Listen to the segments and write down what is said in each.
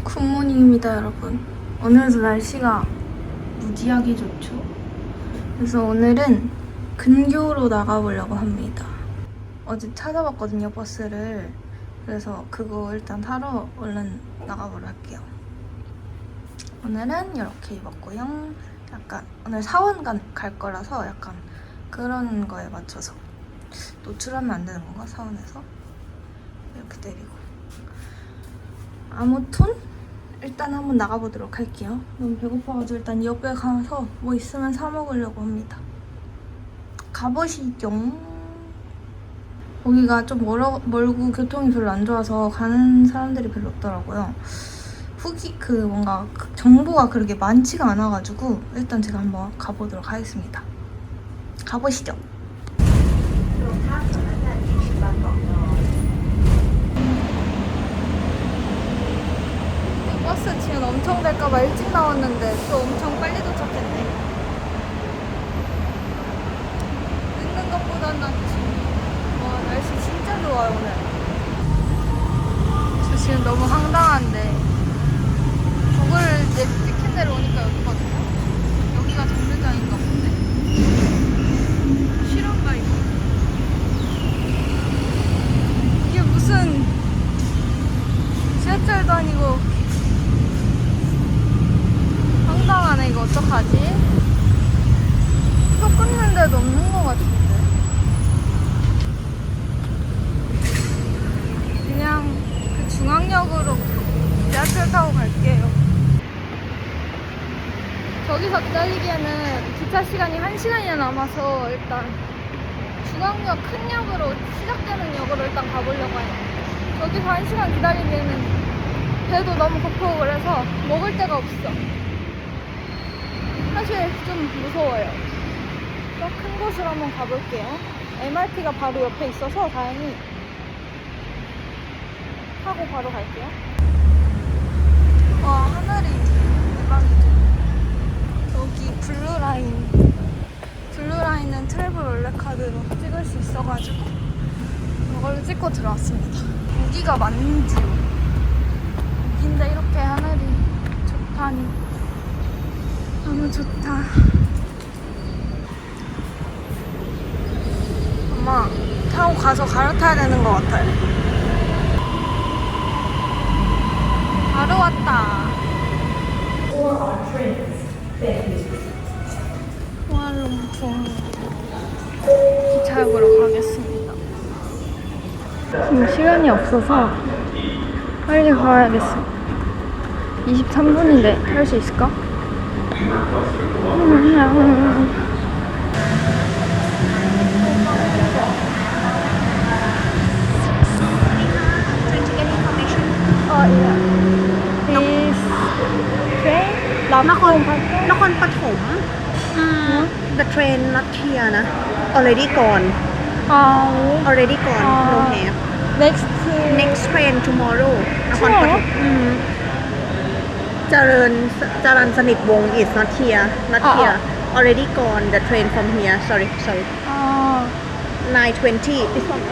굿모닝입니다, 여러분. 오늘도 날씨가 무지하게 좋죠? 그래서 오늘은 근교로 나가보려고 합니다. 어제 찾아봤거든요, 버스를. 그래서 그거 일단 타러 얼른 나가보려 할게요. 오늘은 이렇게 입었고요. 약간 오늘 사원 갈 거라서 약간 그런 거에 맞춰서 노출하면 안 되는 건가? 사원에서 이렇게 때리고. 아무튼 일단 한번 나가보도록 할게요. 너무 배고파가지고 일단 옆에 가서 뭐 있으면 사 먹으려고 합니다. 가보시죠. 거기가 좀 멀고 교통이 별로 안 좋아서 가는 사람들이 별로 없더라고요. 뭔가 정보가 그렇게 많지가 않아가지고 일단 제가 한번 가보도록 하겠습니다. 가보시죠. 버스 지금 엄청 될까봐 일찍 나왔는데 또 엄청 빨리 도착했네. 늦는 것보단 낫지. 와, 날씨 진짜 좋아요, 오늘. 저 지금 너무 황당한데 구글 찍힌 대로 오니까 여기거든요. 여기가 정류장인가 본데. 실화인가 이거? 이게 무슨 지하철도 아니고. 황당하네. 이거 어떡하지? 표 끊는 데도 없는 것 같은데. 그냥 그 중앙역으로 지하철 타고 갈게요. 저기서 기다리기에는 기차 시간이 1시간이나 남아서 일단 중앙역 큰 역으로 시작되는 역으로 일단 가보려고 해요. 저기서 1시간 기다리기에는 배도 너무 고프고 그래서 먹을 데가 없어. 사실 좀 무서워요. 더 큰 곳으로 한번 가볼게요. MRT가 바로 옆에 있어서 다행히 타고 바로 갈게요. 와, 하늘이 대박이죠. 여기 블루라인은 트래블 원래카드로 찍을 수 있어가지고 이걸로 찍고 들어왔습니다. 여기가 맞는지요. 여긴데 이렇게 하늘이 좋다니 너무 좋다. 아마 타고 가서 갈아타야 되는 것 같아요. 바로 왔다. 호알롱풍 기차역으로 가겠습니다. 지금 시간이 없어서 빨리 가야겠어. 23분인데 탈 수 있을까?นครปฐม The train not here นะ already gone already gone no have next train tomorrow นครปฐมจรัญสนิทวงศ์ is not here already gone the train from here sorry 9:20 this one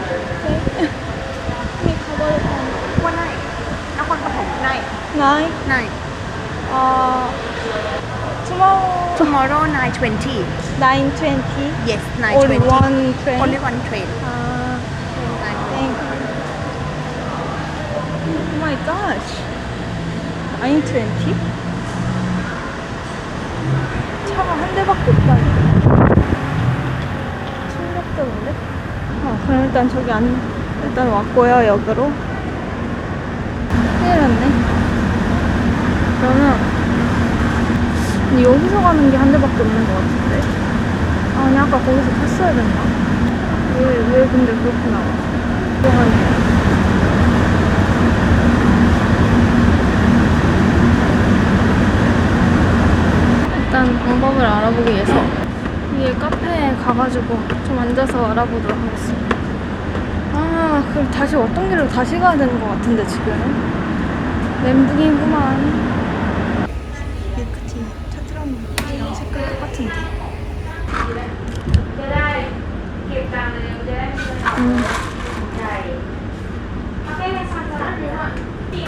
ว่าไหนนครปฐมไหน tomorrow 9:20 9:20 yes 9:20 only one train. only one train Thank you. Oh my gosh. 9:20? 차가 한 대밖에 없다니. 충격적인데? 그럼 일단 일단 왔고요, 역으로. 큰일 났네. 그러면 근데 여기서 가는 게 한 대밖에 없는 것 같은데. 아니, 아까 거기서 탔어야 됐나? 왜 근데 그렇게 나왔지? 일단 방법을 알아보기 위해서 위에 카페에 가가지고 좀 앉아서 알아보도록 하겠습니다. 그럼 다시 왔던 길로 다시 가야 되는 것 같은데 지금 멘붕이구만. 밀크티 차트랑이랑 색깔 똑같은데.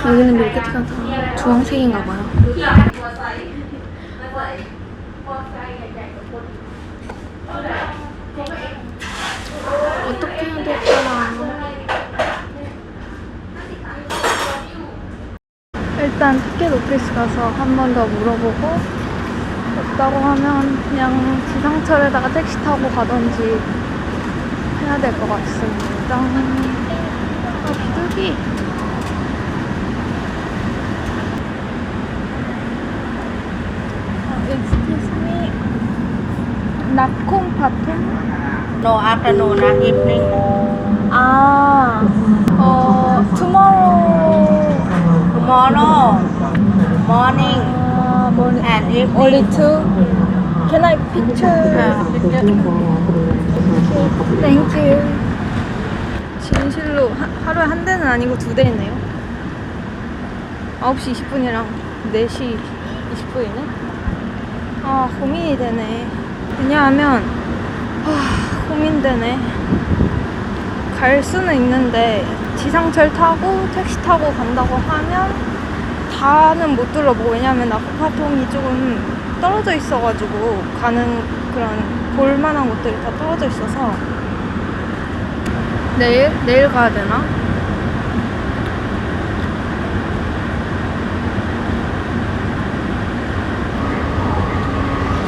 여기는 밀크티가 다 주황색인가 봐요. 어떻게 해야 될까나. 일단 티켓 오피스 가서 한 번 더 물어보고 없다고 하면 그냥 지상철에다가 택시 타고 가던지 해야 될 것 같습니다. 아, 비둘기. Excuse me. 나콩 파통? No afternoon, evening. 아, tomorrow. Tomorrow, morning morning. and evening. Only two? Can I picture? Thank you. 진실로 하루에 한 대는 아니고 두 대네요. 9시 20분이랑 4시 20분이네. 아, 고민이 되네. 왜냐하면 고민되네. 갈 수는 있는데 지상철 타고 택시 타고 간다고 하면 다는 못 둘러보고, 왜냐면 나코파통이 조금 떨어져 있어가지고 가는 그런 볼만한 곳들이 다 떨어져 있어서 내일 가야 되나?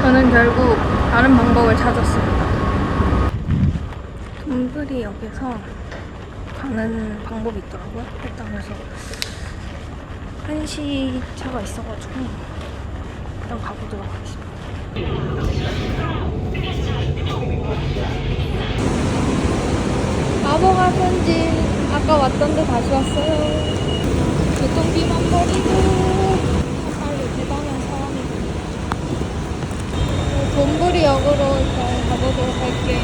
저는 결국 다른 방법을 찾았습니다. 돈부리역에서 가는 방법이 있더라고요. 일단 그래서 1시 차가 있어가지고 일단 가보도록 하겠습니다. 바보가 편지. 아까 왔던 데 다시 왔어요. 교통비만 버리고 빨리 대단한 사람이고. 돈부리역으로 일단 가보도록 할게요.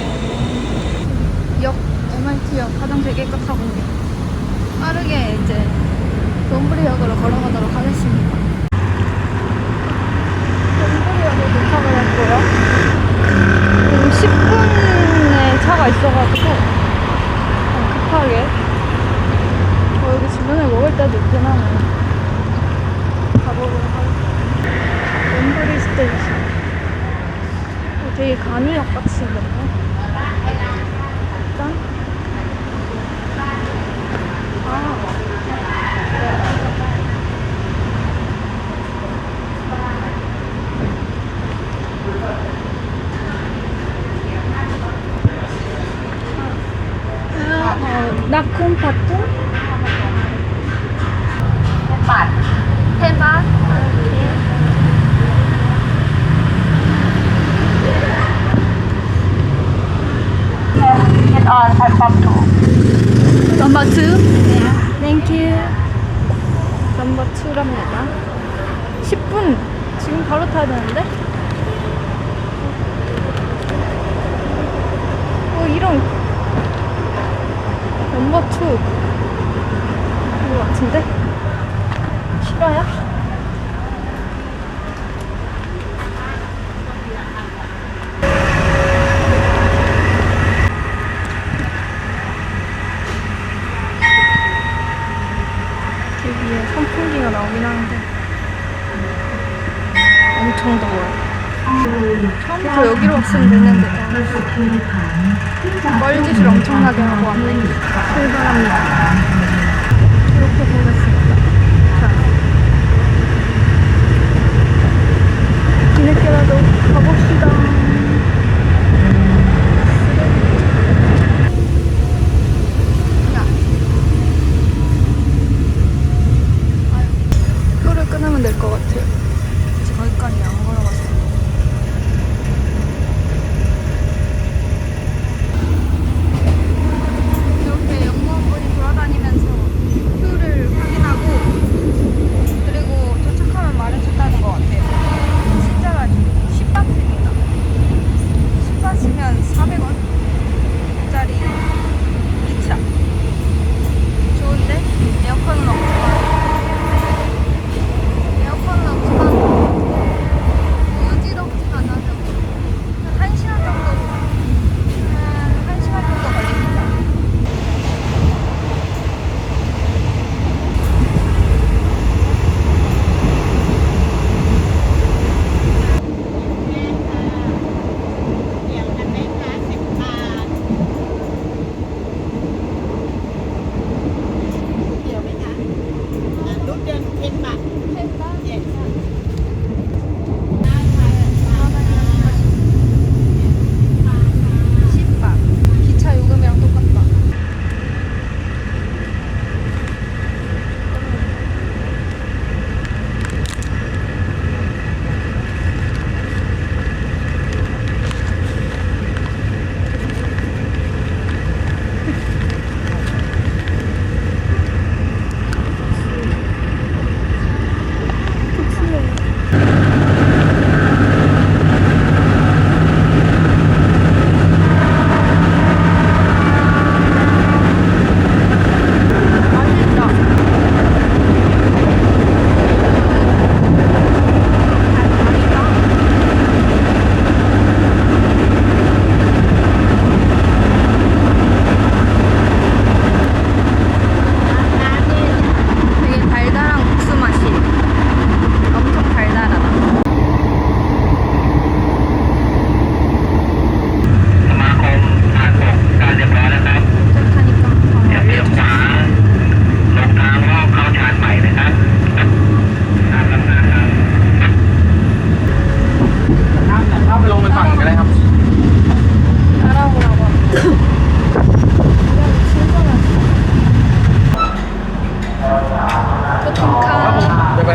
역, MRT역 화장실 깨끗하고 빠르게 이제 돈부리역으로 걸어가도록 하겠습니다. 돈부리역에 도착을 했고요. 지금 10분에 차가 있어가지고 급하게 여기 주변에 먹을 때도 있긴 하네. 가보도록 하겠습니다. 돈부리 스테이션. 되게 간이역 같이 생겼네. 일단 나콘 파통? 해맛. Get on platform 2. 넘버 2? 네. Thank you. 넘버 2랍니다. 10분. 지금 바로 타야 되는데? 이런 넘버 2 이거 같은데? 싫어요? 여기에 선풍기가 나오긴 하는데 엄청 더워요. 처음부터 여기로 왔으면 됐는데 뻘짓을 엄청나게 하고 왔네. 출발합니다. 이렇게 보겠습니다. 자, 뒤늦게라도 가봅시다. 표를 끊으면 될 것 같아요. 이제 거기까지 안 걸어갔어요. 이렇게 연구원분이 돌아다니면서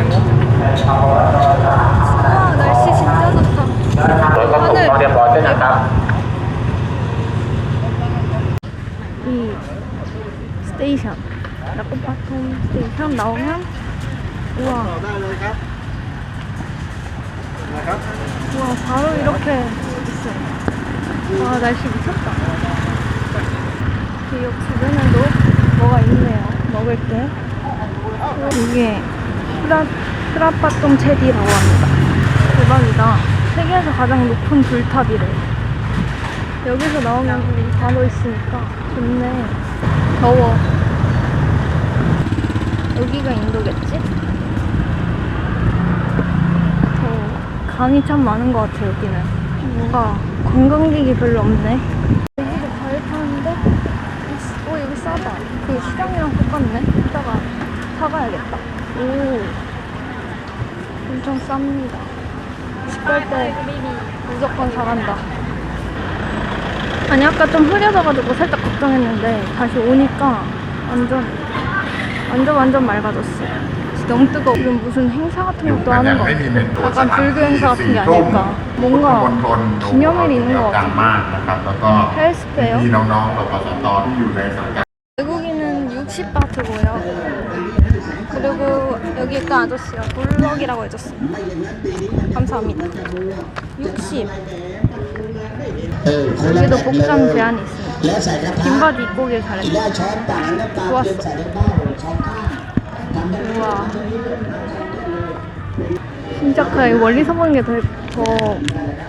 와, 날씨 진짜 좋다. รถก็ส่งเข้าเรียบร้อยด้วยนะครับ 이 스테이션, 라쿠파통 스테이션 나오면 우와, ได้เลยครับนะครับ 우와 바로 이렇게 있어요. 와 날씨 미쳤다. 그 옆 주변에도 뭐가 있네요. 먹을 게. 이게 프라파똥 체디라고 합니다. 대박이다. 세계에서 가장 높은 불탑이래. 여기서 나오면 우리 바로 있으니까 좋네. 더워. 여기가 인도겠지? 강이 참 많은 것 같아 여기는. 뭔가 관광객이 별로 없네. 여기도 잘 타는데 여기 싸다. 그 시장이랑 똑같네. 이따가 사가야겠다. 오 엄청 쌉니다. 집 갈 때 무조건 사간다. 아니 아까 좀 흐려져가지고 살짝 걱정했는데 다시 오니까 완전 맑아졌어요. 너무 뜨거워. 지금 무슨 행사 같은 것도 하는 거 같아. 약간 불교 행사 같은 게 아닐까. 뭔가 기념일이 있는 것 같아. 헬스페어. 외국인은 60바트고요. 그리고 여기 있던 아저씨가 블럭이라고 해줬어요. 감사합니다. 60. 여기도 복장 제한이 있습니다. 긴 바지 입고 오길 잘했어. 좋았어. 우와. 진짜 그냥 멀리서 보는 게 더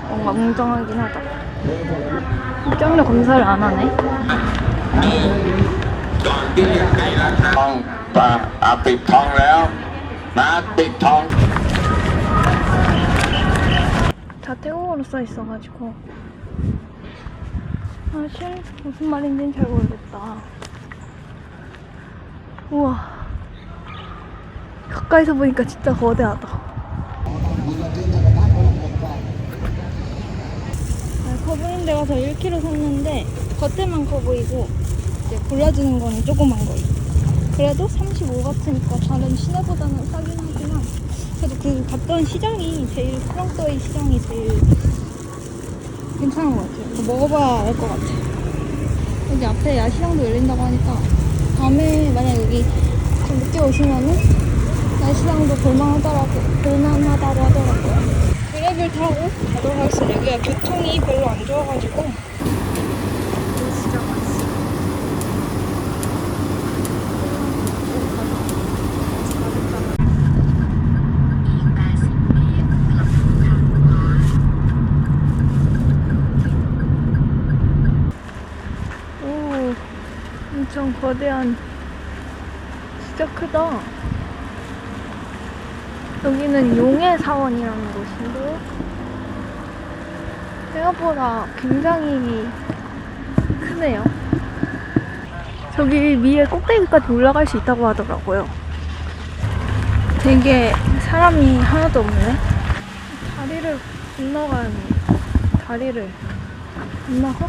뭔가 웅장하긴 하다. 입장료 검사를 안 하네. ทองปิดทองแล้วนะปิดทอง 다 태국어로 써 있어가지고 사실 무슨 말인지는 잘 모르겠다. 우와 가까이서 보니까 진짜 거대하다. 커보이는 데 가서 1kg 샀는데 겉에만 커 보이고 이제 골라주는 거는 조그만 거. 그래도 35바트니까 다른 시내보다는 싸긴 하지만 그래도 그 갔던 시장이 제일 크롱도이 시장이 제일 괜찮은 것 같아요. 이거 먹어봐야 알 것 같아. 여기 앞에 야시장도 열린다고 하니까 다음에 만약 여기 좀 늦게 오시면은 야시장도 볼만하다고 하더라고요. 그랩을 타고 가도록 하겠습니다. 여기가 교통이 별로 안 좋아가지고 진짜 맛있어. 엄청 거대한 진짜 크다. 여기는 용의 사원이라는 곳인데 생각보다 굉장히 크네요. 저기 위에 꼭대기까지 올라갈 수 있다고 하더라고요. 되게 사람이 하나도 없네. 다리를 건너가야 하네. 다리를 건너서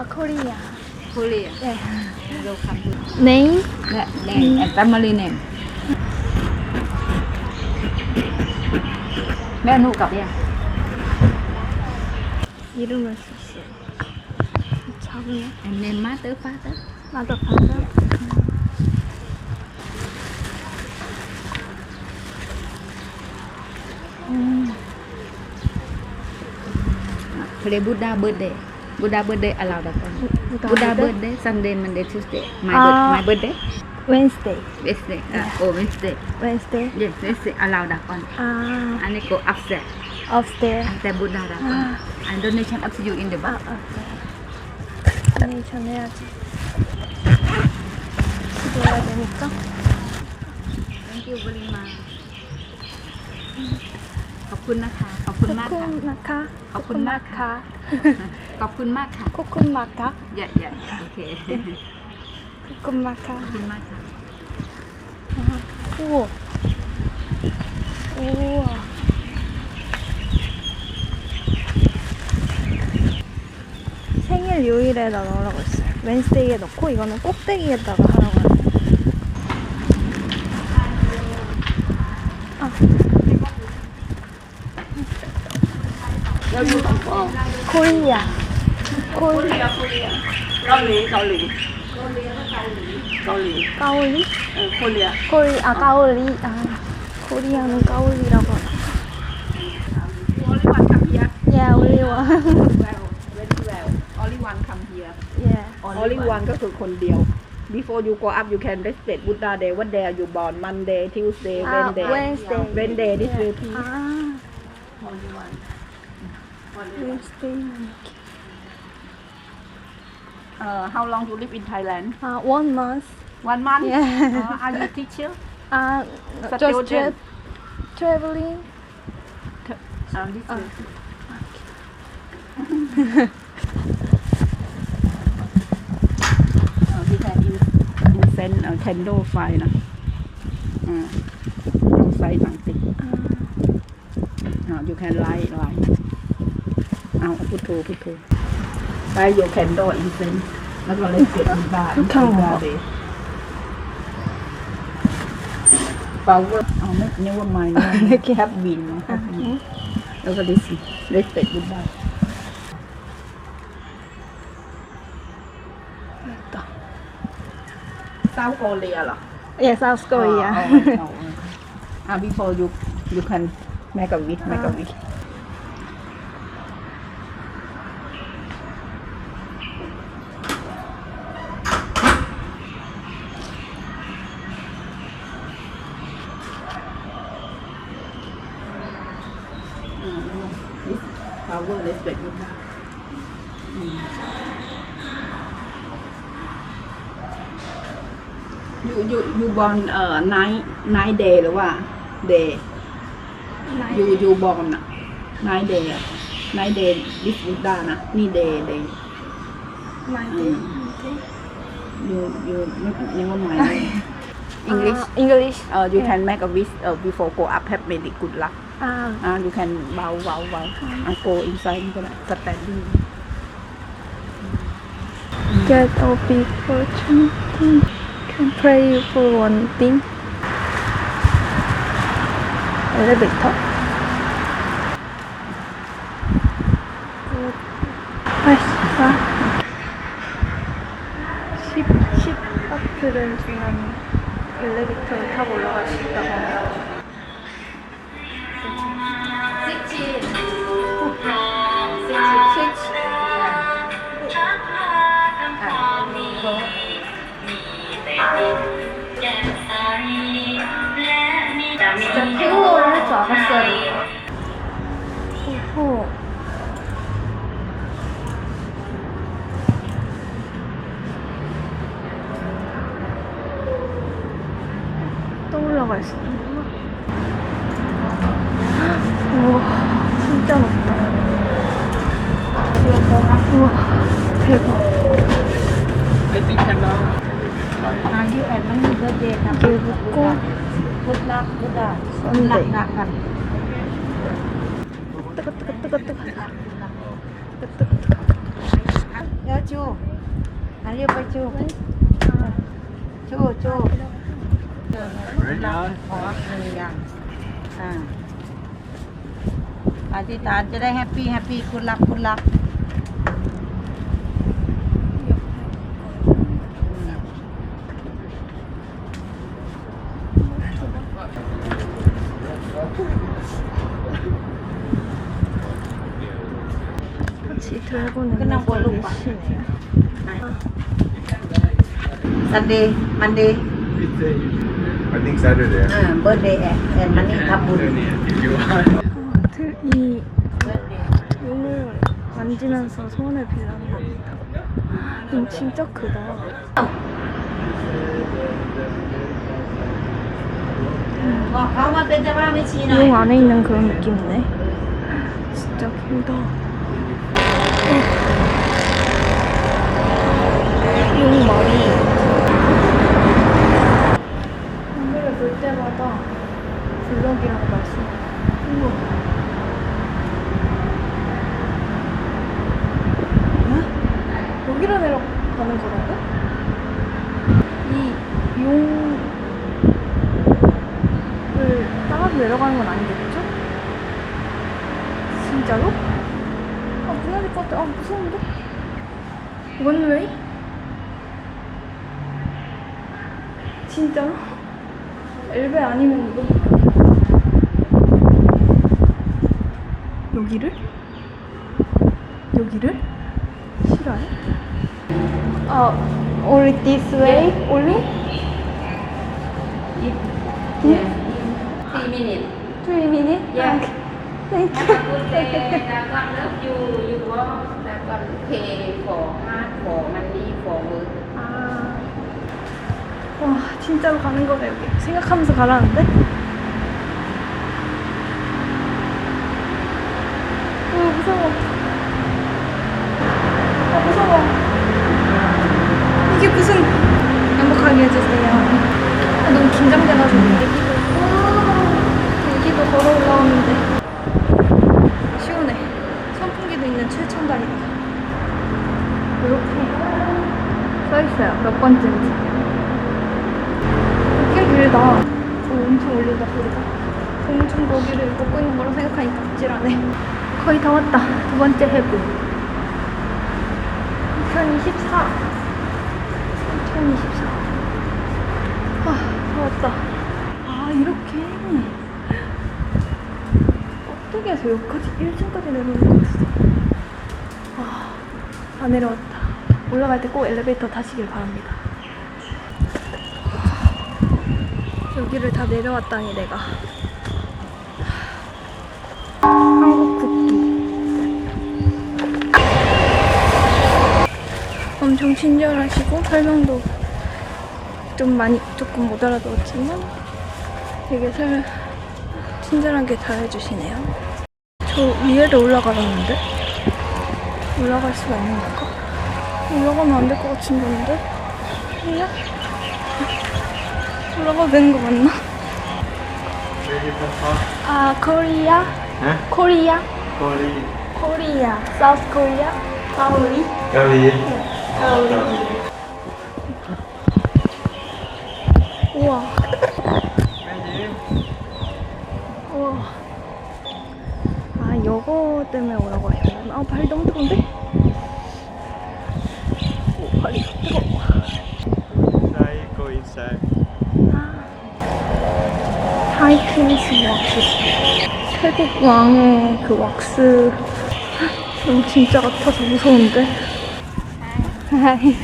Korea. Korea. Yeah. Welcome to Name? name and family name. Mẹ nụ cặp nha. 이름을 쓸 수 있어요. 작으네. And name mother, father. 나도 봤어. Today Buddha birthday. Buddha birthday allowed that one. Buddha birthday Sunday, Monday, Tuesday. My birthday Wednesday. Wednesday. Wednesday. Wednesday. Yes, Wednesday allowed that one. And I go upstairs. Upstairs. After Buddha that one. And donation up to you in the back. 도네이션 해야지. 기도해야 되니까. Thank you very much. ขอบคุณนะคะขอบคุณมากค่ะ 코쿤마카. ขอบคุณมากค่ะ ขอบคุณมากค่ะ 코쿤마카. yeah okay ข 코쿤마카. อบคุณมากค่ะ 우와. 오 우와. 생일 요일에다 넣으라고 했어요. 웬스데이에 넣고 이거는 꼭대기에다가 하라고 하네요. 코리아. 코리아. 까올리? 까올리. 코리아는 까올리라고 하나. Yeah, only one. very well only one come here Yeah. only one ก็คือคนเดียว before you go up you can respect Buddha day what day are you born Monday Tuesday Wednesday Wednesday. this way please only one. Wednesday. how long you live in Thailand 1 month. 1 month Yeah. are you teacher Just Student. traveling. this way we can incense candle ไฟนะต้องใส่หนังติดyou can light เอาพุทโธใส่ your candle incense แล้วก็เลยเก็บที่บ้านข้างหัวเลยpower เอาไม่เนี่ยว่าไม่เนี่ยแคบวินแล้วก็เลยเก็บที่บ้านSouth Korea เหรอ Yeah, South Korea. Before you can make a wish power respect you born night day หรือว่า day you born อะ night day อะ night day this Buddha นะนี่ day you never mind English. you can make a wish before go up have made it good luck you can bow go inside ก็ได้ standing Get a big fortune. Can pray for one thing. Elevator. 아이씨, 10바트를 지나면 엘리베이터를 타고 올라갈 수 있다고 합니다. 진짜 태국어를 할 줄 알았어야 돼. 오호. 또 올라가 있어. 우와, 진짜 높다. 우와, 대박. you and Money birthday ครับ 이게 묻고 good luck Buddha 썬데이. รักกัน 뜨거.เดี๋ยวจูอันนี้ไปจูขอหนึ่งอย่างอธิษฐานจะได้แฮปปี้คุณรัก같이 들고는 계시네요. Sunday Monday I think Saturday. birthday and money ทำบุญ 이 용을 만지면서 소원을 빌라는 겁니다. 진짜 크다. 용 안에 있는 그런 느낌이네. 진짜 길다. 용 머리. 카메라 볼 때마다 블럭이라고 말씀. 우와. 여기로 내려가는 거라고? 이 용을 따라서 내려가는 건 아니겠죠? 진짜로? 아, 무너질 것 같아. 아, 무서운데? 원웨이? 진짜로? 엘베 아니면 이거? 여기를? 여기를? 싫어요? Only this way? Only? Yeah. 3 minutes. 3 minutes? Yeah. Thank Have you. a good day. That God love you. You work. That God pay for hard, for money, for work. 아, 와, 진짜로 가는 거네, 여기. 생각하면서 가라는데? 무서워. 아, 무서워. 이게 무슨. 행복하게 해주세요. 아, 너무 긴장돼가지고. 여기도 걸어 올라오는데. 시원해. 선풍기도 있는 최첨단이다. 이렇게 써있어요. 몇 번째인지. 꽤 길다. 엄청 올린다, 소리가. 엄청 거기를 걷고 있는 거라 생각하니까 갑질하네. 거의 다 왔다. 두 번째 해부. 2024. 2024. 아, 다 왔다. 아, 이렇게. 어떻게 해서 여기까지 1층까지 내려오는 거였어. 아, 다 내려왔다. 올라갈 때 꼭 엘리베이터 타시길 바랍니다. 여기를 다 내려왔다니 내가. 한국 국기. 엄청 친절하시고 설명도 조금 못 알아들었지만 되게 친절하게 잘 해주시네요. 저 위에를 올라가라는데? 올라갈 수가 있는 건가? 올라가면 안 될 것 같은 건데? 아니야? 올라가도 되는 거 맞나? 아, 코리아? 코리아? 코리아. 사우스 코리아? 가오리? 가오리. 우와. 우와. 아, 이거 때문에 오라고 하셨나? 아, 발 너무 뜨거운데? 오, 발이 뜨거워. Go inside. 하이틴스 왁스. 태국 왕의 그 왁스. 너무 진짜 같아서 무서운데? 하이.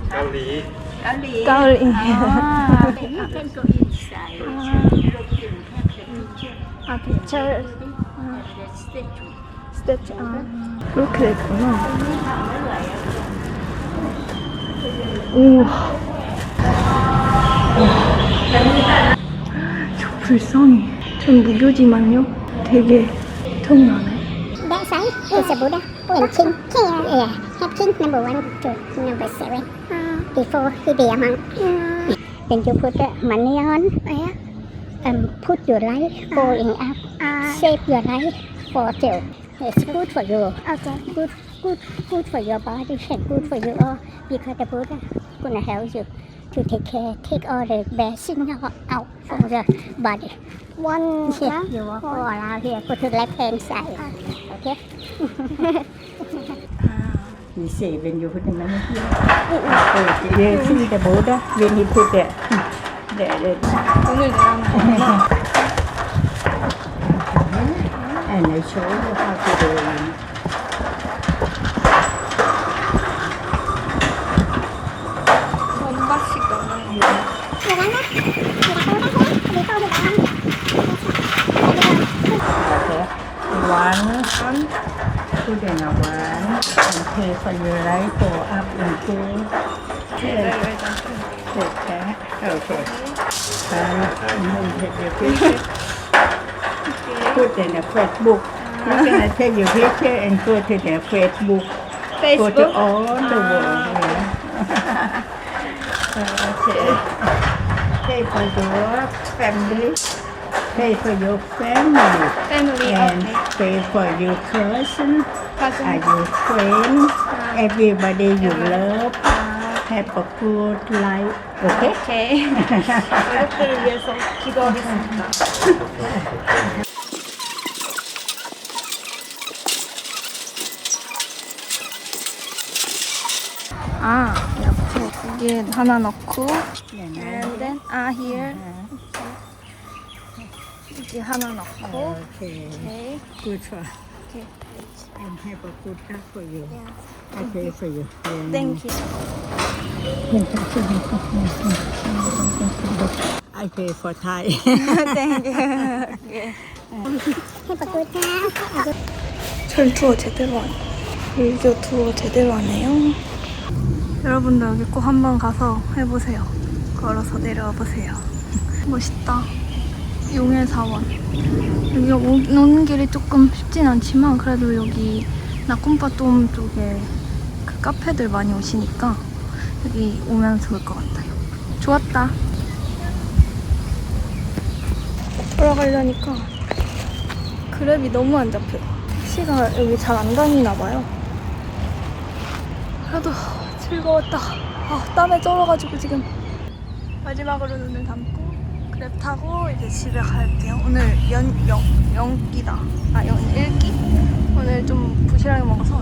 Italy. 가을이. 아, 피처. 스태츄. 아, 그렇게 됐구나. 우와. 저 불쌍해. 전 무교지만요. 되게 엄청나네. That side is a Buddha and king. King, yeah. Have king number 1 to number 7. Before he be a monk. Then you put the money on. Put your life going up. Save your life for till. It's good for you. Okay. Good for your body and good for you all. Because the Buddha gonna help you to take all the bad things out from the body. One. Here, you walk all around here. Go to the left hand side. Okay. You say when you put the money here. You see the Buddha when he put the 오늘 내려가는 and I show you how to do it. 전바씩 넣는 거. Okay. One, put in a one, and pay for your life for up and two. Take that. Okay. And then take your picture. Put in a Facebook. You're gonna take your picture and go to the Facebook. Go to all the world. Yeah. Okay. Pay for your family. pay for your family Family, and okay. pay for your cousin, Cousin. your friend, everybody you love. Have a good life. Okay? 오케이. 가족들을 위해서 기도하겠습니다. 아, 이렇게 여기에 하나 넣고 and then here 여기 하나 넣고 Okay. 오케이. Good for. Okay. And have a good luck for you. I pay for you. Yeah. Thank you. I pay for Thai. Thank you. Have a good time. 절 투어 제대로 하네. 불교 투어 제대로 하네요. 여러분도 여기 꼭 한번 가서 해보세요. 걸어서 내려와 보세요. 멋있다. 용해사원. 여기 오는 길이 조금 쉽진 않지만 그래도 여기 나콘파돔 쪽에 그 카페들 많이 오시니까 여기 오면 좋을 것 같아요. 좋았다. 돌아가려니까 그랩이 너무 안 잡혀. 택시가 여기 잘 안 다니나 봐요. 그래도 즐거웠다. 아, 땀에 쩔어가지고 지금 마지막으로 눈을 감고 그랩 타고 이제 집에 갈게요. 오늘 연기다. 아, 연일기? 오늘 좀 부실하게 먹어서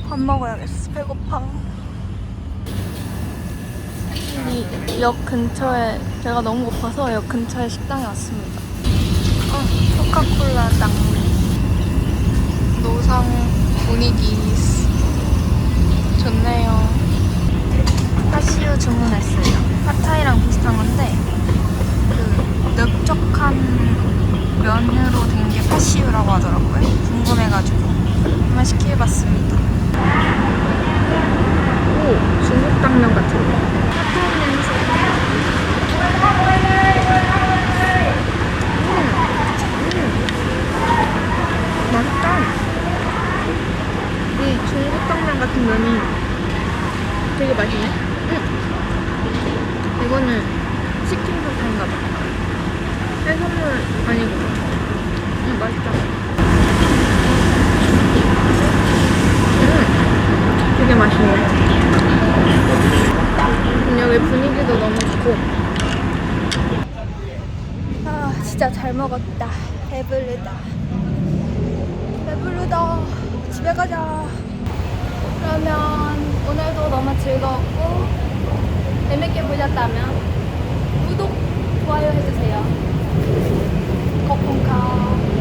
밥 먹어야겠어. 배고파. 이 역 근처에 제가 너무 고파서 역 근처에 식당에 왔습니다. 코카콜라당 노상 분위기 좋네요. 파시우 주문했어요. 팟타이랑 비슷한 건데 그 넓적한 면으로 된 게 파시우라고 하더라고요. 궁금해가지고 한번 시켜봤습니다. 오, 중국 당면 같은 거. 핫도그 냄새. 맛있다. 이 중국 당면 같은 면이 되게 맛있네. 이거는 치킨 파스타인가 봐. 해산물 아니고. 맛있다. 되게 맛있네. 여기 분위기도 너무 좋고. 아, 진짜 잘 먹었다. 배부르다. 배부르다. 집에 가자. 그러면 오늘도 너무 즐거웠고 재밌게 보셨다면 구독, 좋아요 해주세요. 거품카.